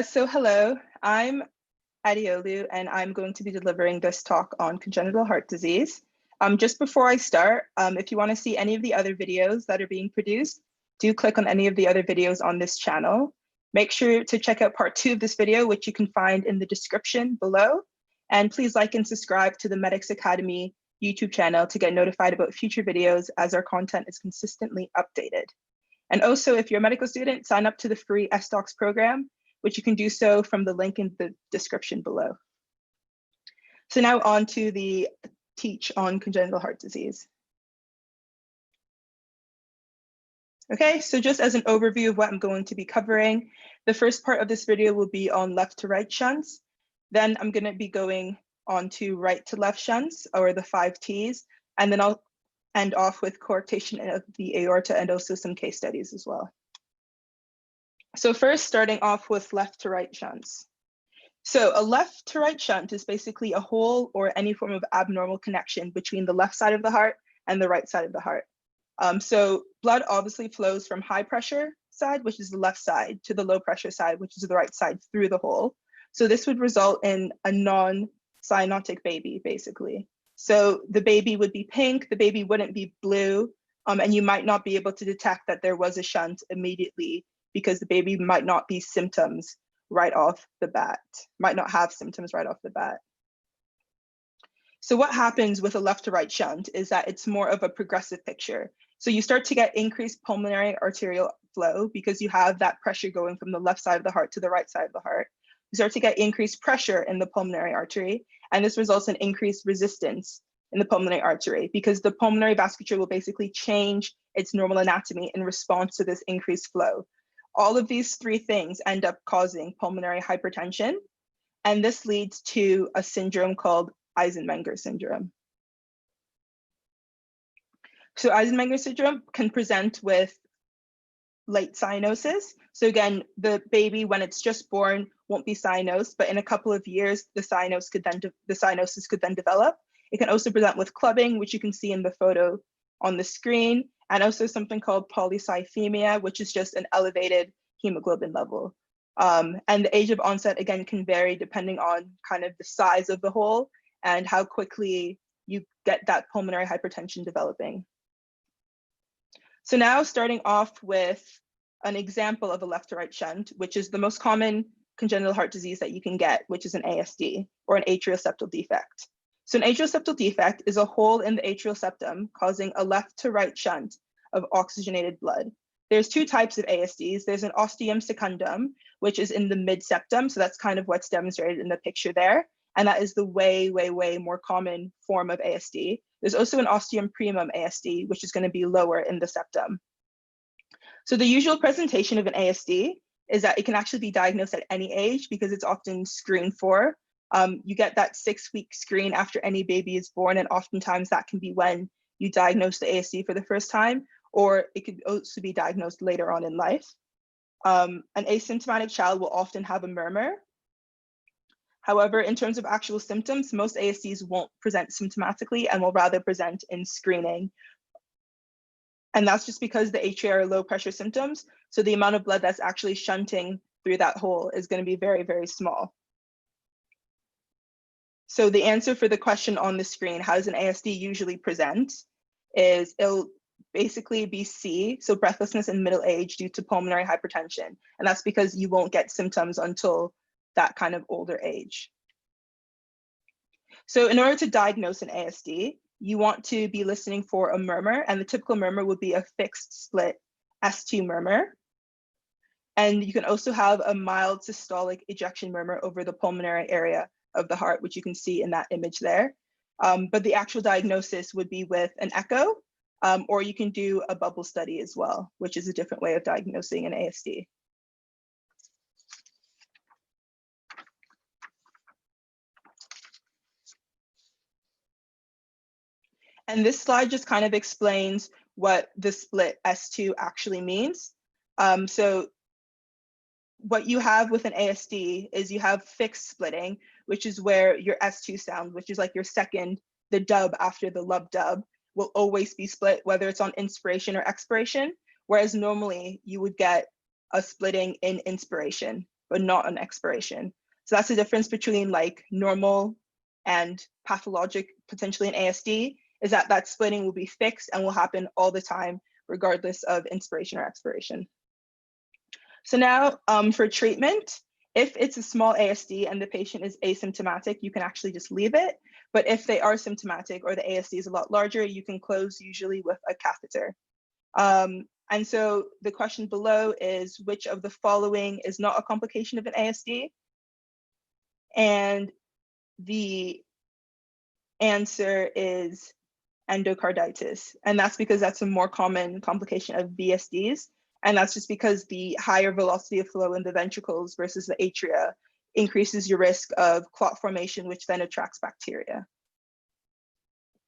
So hello, I'm Adeolu, and I'm going to be delivering this talk on congenital heart disease. Just before I start, if you want to see any of the other videos that are being produced, do click on any of the other videos on this channel. Make sure to check out part 2 of this video, which you can find in the description below. And please like and subscribe to the Medics.Academy YouTube channel to get notified about future videos as our content is consistently updated. And also, if you're a medical student, sign up to the free SDocs program, which you can do so from the link in the description below. So now on to the teach on congenital heart disease. Okay, so just as an overview of what I'm going to be covering, the first part of this video will be on left to right shunts. Then I'm going to be going on to right to left shunts, or the 5 T's, and then I'll end off with coarctation of the aorta and also some case studies as well. So first, starting off with left to right shunts. So a left to right shunt is basically a hole or any form of abnormal connection between the left side of the heart and the right side of the heart. So blood obviously flows from high pressure side, which is the left side, to the low pressure side, which is the right side, through the hole. So this would result in a non-cyanotic baby, basically. So the baby would be pink, the baby wouldn't be blue, and you might not be able to detect that there was a shunt immediately because the baby might not be symptoms right off the bat, might not have symptoms right off the bat. So what happens with a left to right shunt is that it's more of a progressive picture. So you start to get increased pulmonary arterial flow because you have that pressure going from the left side of the heart to the right side of the heart. You start to get increased pressure in the pulmonary artery, and this results in increased resistance in the pulmonary artery because the pulmonary vasculature will basically change its normal anatomy in response to this increased flow. All of these 3 things end up causing pulmonary hypertension, and this leads to a syndrome called Eisenhower Syndrome. So Eisenhower Syndrome can present with late cyanosis. So again, the baby, when it's just born, won't be cyanosed, but in a couple of years, the cyanosis could then develop. It can also present with clubbing, which you can see in the photo on the screen, and also something called polycythemia, which is just an elevated hemoglobin level. And the age of onset, again, can vary depending on kind of the size of the hole and how quickly you get that pulmonary hypertension developing. So now starting off with an example of a left to right shunt, which is the most common congenital heart disease that you can get, which is an ASD, or an atrial septal defect. So an atrial septal defect is a hole in the atrial septum causing a left to right shunt of oxygenated blood. There's 2 types of ASDs. There's an ostium secundum, which is in the mid-septum. So that's kind of what's demonstrated in the picture there. And that is the way more common form of ASD. There's also an ostium primum ASD, which is going to be lower in the septum. So the usual presentation of an ASD is that it can actually be diagnosed at any age because it's often screened for. You get that 6-week screen after any baby is born, and oftentimes that can be when you diagnose the ASD for the first time, or it could also be diagnosed later on in life. An asymptomatic child will often have a murmur. However, in terms of actual symptoms, most ASDs won't present symptomatically and will rather present in screening. And that's just because the atria are low pressure symptoms. So the amount of blood that's actually shunting through that hole is going to be very, very small. So the answer for the question on the screen, how does an ASD usually present, is it'll basically be C, so breathlessness in middle age due to pulmonary hypertension. And that's because you won't get symptoms until that kind of older age. So in order to diagnose an ASD, you want to be listening for a murmur, and the typical murmur would be a fixed split S2 murmur. And you can also have a mild systolic ejection murmur over the pulmonary area of the heart, which you can see in that image there. But the actual diagnosis would be with an echo, or you can do a bubble study as well, which is a different way of diagnosing an ASD. And this slide just kind of explains what the split S2 actually means. So what you have with an ASD is you have fixed splitting, which is where your S2 sound, which is like your second, the dub after the lub dub, will always be split, whether it's on inspiration or expiration, whereas normally you would get a splitting in inspiration. but not on expiration. So that's the difference between like normal and pathologic, potentially an ASD, is that that splitting will be fixed and will happen all the time, regardless of inspiration or expiration. So now for treatment, if it's a small ASD and the patient is asymptomatic, you can actually just leave it. But if they are symptomatic or the ASD is a lot larger, you can close usually with a catheter. And so the question below is, which of the following is not a complication of an ASD? And the answer is endocarditis. And that's because that's a more common complication of VSDs. And that's just because the higher velocity of flow in the ventricles versus the atria increases your risk of clot formation, which then attracts bacteria.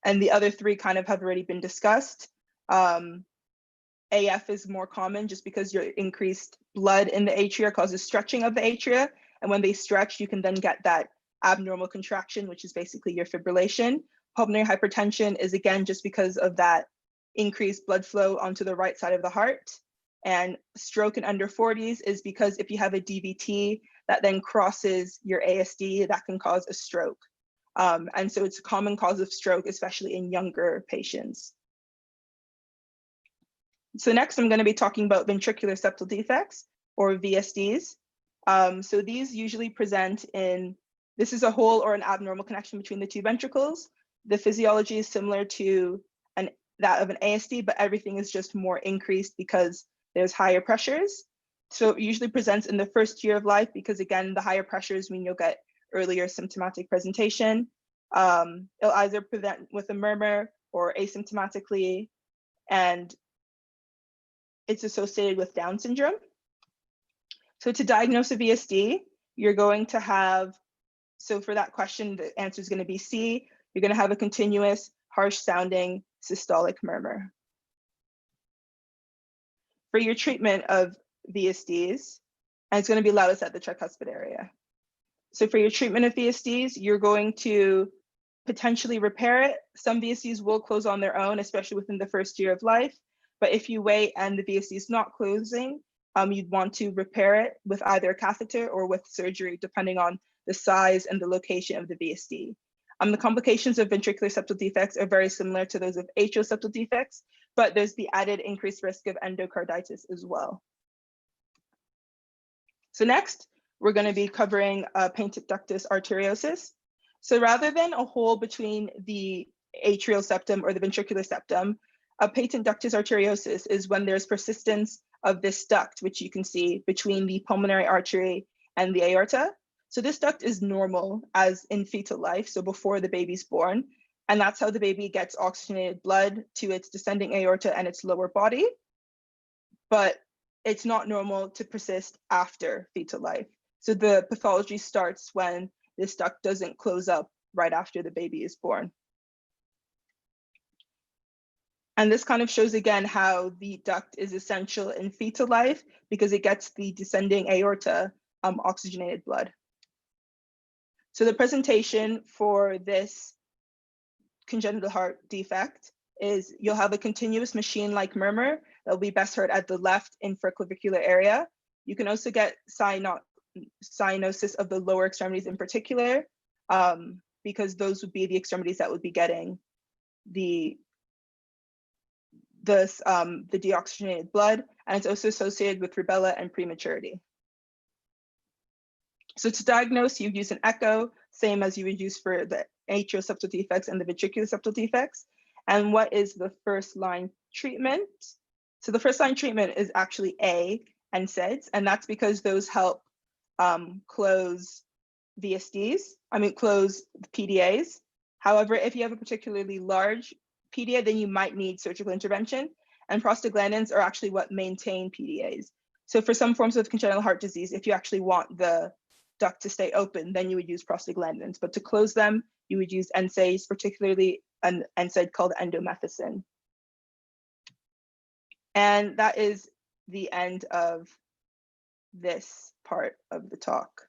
And the other three kind of have already been discussed. AF is more common just because your increased blood in the atria causes stretching of the atria. And when they stretch, you can then get that abnormal contraction, which is basically your fibrillation. Pulmonary hypertension is again just because of that increased blood flow onto the right side of the heart. And stroke in under 40s is because if you have a DVT that then crosses your ASD, that can cause a stroke. And so it's a common cause of stroke, especially in younger patients. So next, I'm going to be talking about ventricular septal defects, or VSDs. So these usually present in, this is a hole or an abnormal connection between the two ventricles. The physiology is similar to that of an ASD, but everything is just more increased because there's higher pressures. So it usually presents in the first year of life because, again, the higher pressures mean you'll get earlier symptomatic presentation. It'll either present with a murmur or asymptomatically, and it's associated with Down syndrome. So to diagnose a VSD, you're going to have, so for that question, the answer is going to be C. You're going to have a continuous, harsh sounding systolic murmur. For your treatment of VSDs, and it's going to be loudest at the tricuspid area. So for your treatment of VSDs, you're going to potentially repair it. Some VSDs will close on their own, especially within the first year of life. But if you wait and the VSD is not closing, you'd want to repair it with either a catheter or with surgery, depending on the size and the location of the VSD. The complications of ventricular septal defects are very similar to those of atrial septal defects, but there's the added increased risk of endocarditis as well. So next, we're going to be covering patent ductus arteriosus. So rather than a hole between the atrial septum or the ventricular septum, a patent ductus arteriosus is when there's persistence of this duct, which you can see between the pulmonary artery and the aorta. So this duct is normal as in fetal life, so before the baby's born, and that's how the baby gets oxygenated blood to its descending aorta and its lower body. But it's not normal to persist after fetal life. So the pathology starts when this duct doesn't close up right after the baby is born. And this kind of shows again how the duct is essential in fetal life because it gets the descending aorta oxygenated blood. So the presentation for this congenital heart defect is you'll have a continuous machine-like murmur that will be best heard at the left infraclavicular area. You can also get cyanosis of the lower extremities in particular, because those would be the extremities that would be getting the deoxygenated blood, and it's also associated with rubella and prematurity. So to diagnose, you use an echo, same as you would use for the atrial septal defects and the ventricular septal defects. And what is the first line treatment? So the first line treatment is actually A, NSAIDs, and that's because those help close close PDAs. However, if you have a particularly large PDA, then you might need surgical intervention, and prostaglandins are actually what maintain PDAs. So for some forms of congenital heart disease, if you actually want the duct to stay open, then you would use prostaglandins. But to close them, you would use NSAIDs, particularly an NSAID called endomethacin. And that is the end of this part of the talk.